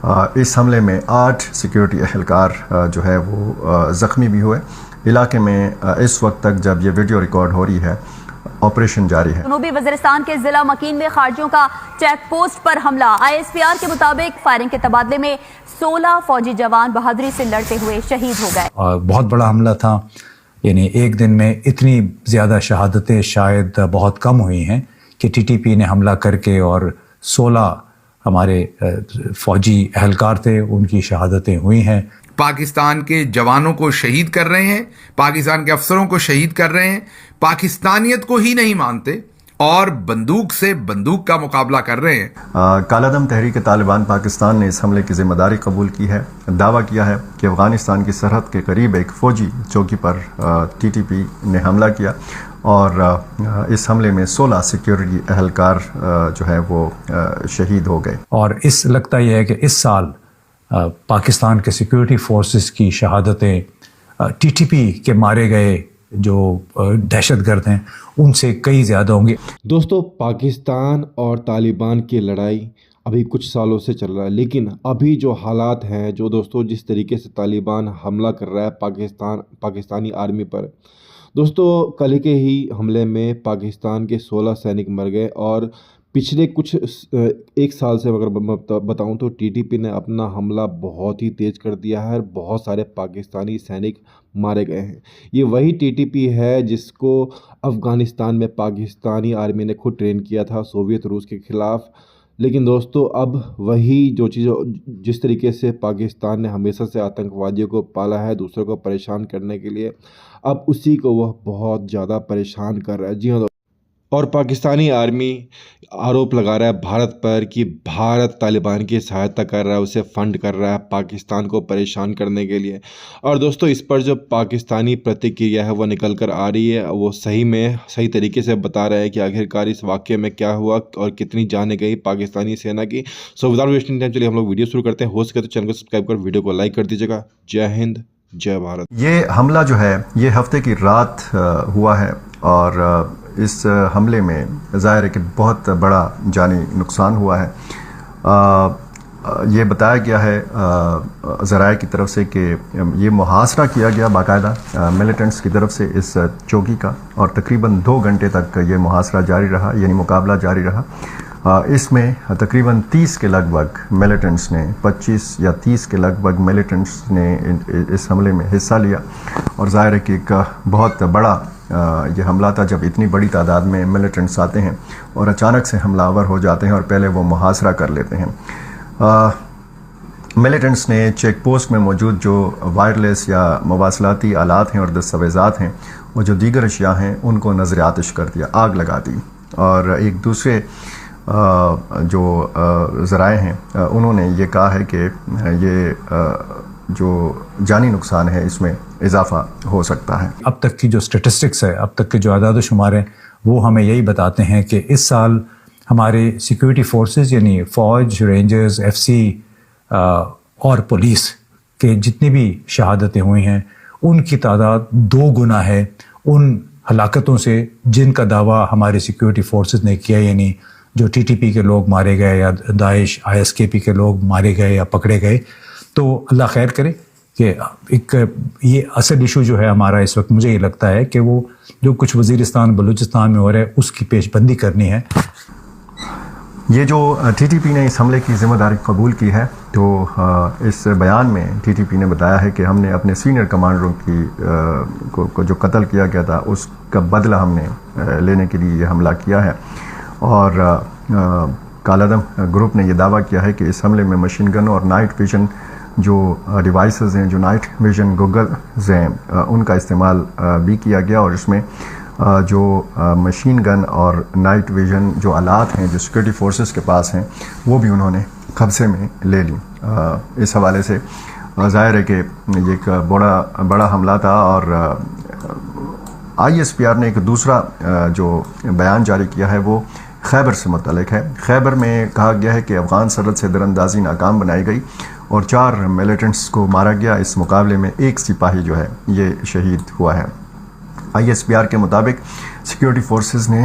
اس حملے میں 8 سیکیورٹی اہلکار جو ہے وہ زخمی بھی ہوئے. علاقے میں اس وقت تک جب یہ ویڈیو ریکارڈ ہو رہی ہے آپریشن جاری ہے. جنوبی وزیرستان کے ضلع مکین میں خارجیوں کا چیک پوسٹ پر حملہ. ISPR کے مطابق فائرنگ کے تبادلے میں 16 فوجی جوان بہادری سے لڑتے ہوئے شہید ہو گئے. بہت بڑا حملہ تھا، یعنی ایک دن میں اتنی زیادہ شہادتیں شاید بہت کم ہوئی ہیں کہ TTP نے حملہ کر کے اور 16 ہمارے فوجی اہلکار تھے ان کی شہادتیں ہوئی ہیں. پاکستان کے جوانوں کو شہید کر رہے ہیں، پاکستان کے افسروں کو شہید کر رہے ہیں، پاکستانیت کو ہی نہیں مانتے اور بندوق سے بندوق کا مقابلہ کر رہے ہیں. کالعدم تحریک طالبان پاکستان نے اس حملے کی ذمہ داری قبول کی ہے. دعویٰ کیا ہے کہ افغانستان کی سرحد کے قریب ایک فوجی چوکی پر TTP نے حملہ کیا اور اس حملے میں 16 سیکیورٹی اہلکار جو ہے وہ شہید ہو گئے. اور اس لگتا یہ ہے کہ اس سال پاکستان کے سیکیورٹی فورسز کی شہادتیں TTP کے مارے گئے جو دہشت گرد ہیں ان سے کئی زیادہ ہوں گے. دوستو، پاکستان اور طالبان کی لڑائی ابھی کچھ سالوں سے چل رہا ہے، لیکن ابھی جو حالات ہیں جو دوستو جس طریقے سے طالبان حملہ کر رہا ہے پاکستانی آرمی پر، دوستو کل کے ہی حملے میں پاکستان کے 16 سینک مر گئے اور پچھلے کچھ ایک سال سے اگر بتاؤں تو TTP نے اپنا حملہ بہت ہی تیز کر دیا ہے اور بہت سارے پاکستانی سینک مارے گئے ہیں. یہ وہی TTP ہے جس کو افغانستان میں پاکستانی آرمی نے خود ٹرین کیا تھا سوویت روس کے خلاف. لیکن دوستو اب وہی جو چیز جس طریقے سے پاکستان نے ہمیشہ سے آتنکوادیوں کو پالا ہے دوسروں کو پریشان کرنے کے لیے، اب اسی کو وہ بہت زیادہ پریشان کر رہا ہے. جی ہاں، اور پاکستانی آرمی آروپ لگا رہا ہے بھارت پر کہ بھارت طالبان کی سہایتا کر رہا ہے، اسے فنڈ کر رہا ہے پاکستان کو پریشان کرنے کے لیے. اور دوستو اس پر جو پاکستانی پرتکریا ہے وہ نکل کر آ رہی ہے، وہ صحیح طریقے سے بتا رہا ہے کہ آخرکار اس واقعے میں کیا ہوا اور کتنی جانیں گئی پاکستانی سینا کی. سو وداؤٹ ویسٹنگ ٹائم چلیے ہم لوگ ویڈیو شروع کرتے ہیں. ہو سکے تو چینل کو سبسکرائب کر ویڈیو کو لائک کر دیجیے گا. جے ہند، جے بھارت. یہ حملہ جو ہے یہ ہفتے کی رات ہوا ہے اور اس حملے میں ظاہر ہے کہ بہت بڑا جانی نقصان ہوا ہے. یہ بتایا گیا ہے ذرائع کی طرف سے کہ یہ محاصرہ کیا گیا باقاعدہ ملیٹنٹس کی طرف سے اس چوکی کا، اور تقریباً 2 گھنٹے تک یہ محاصرہ جاری رہا، یعنی مقابلہ جاری رہا. اس میں تقریباً 30 کے لگ بھگ ملیٹنٹس نے 25 یا 30 کے لگ بھگ ملیٹنٹس نے اس حملے میں حصہ لیا. اور ظاہر ہے کہ ایک بہت بڑا یہ حملہ تھا جب اتنی بڑی تعداد میں ملیٹنٹس آتے ہیں اور اچانک سے حملہ آور ہو جاتے ہیں اور پہلے وہ محاصرہ کر لیتے ہیں. ملیٹنٹس نے چیک پوسٹ میں موجود جو وائرلیس یا مواصلاتی آلات ہیں اور دستاویزات ہیں وہ جو دیگر اشیاء ہیں ان کو نظر آتش کر دیا، آگ لگا دی. اور ایک دوسرے جو ذرائع ہیں انہوں نے یہ کہا ہے کہ یہ جو جانی نقصان ہے اس میں اضافہ ہو سکتا ہے. اب تک کی جو سٹیٹسٹکس ہے، اب تک کے جو اعداد و شمار ہیں وہ ہمیں یہی بتاتے ہیں کہ اس سال ہمارے سیکیورٹی فورسز یعنی فوج، رینجرز، FC اور پولیس کے جتنی بھی شہادتیں ہوئی ہیں ان کی تعداد 2 گنا ہے ان ہلاکتوں سے جن کا دعویٰ ہمارے سیکیورٹی فورسز نے کیا، یعنی جو TTP کے لوگ مارے گئے یا داعش ISKP کے لوگ مارے گئے یا پکڑے گئے. تو اللہ خیر کرے کہ ایک یہ اصل ایشو جو ہے ہمارا اس وقت مجھے یہ لگتا ہے کہ وہ جو کچھ وزیرستان بلوچستان میں ہو رہا ہے اس کی پیش بندی کرنی ہے. یہ جو TTP نے اس حملے کی ذمہ داری قبول کی ہے تو اس بیان میں TTP نے بتایا ہے کہ ہم نے اپنے سینئر کمانڈروں کو جو قتل کیا گیا تھا اس کا بدلہ ہم نے لینے کے لیے یہ حملہ کیا ہے. اور کالعدم گروپ نے یہ دعویٰ کیا ہے کہ اس حملے میں مشین گن اور نائٹ ویژن جو ڈیوائسز ہیں، جو نائٹ ویژن گوگلز ہیں، ان کا استعمال بھی کیا گیا. اور اس میں جو مشین گن اور نائٹ ویژن جو آلات ہیں جو سیکورٹی فورسز کے پاس ہیں وہ بھی انہوں نے قبضے میں لے لی. اس حوالے سے ظاہر ہے کہ یہ ایک بڑا حملہ تھا. اور ISPR نے ایک دوسرا جو بیان جاری کیا ہے وہ خیبر سے متعلق ہے. خیبر میں کہا گیا ہے کہ افغان سرحد سے دراندازی ناکام بنائی گئی اور 4 ملیٹنٹس کو مارا گیا. اس مقابلے میں 1 سپاہی جو ہے یہ شہید ہوا ہے. ISPR کے مطابق سیکیورٹی فورسز نے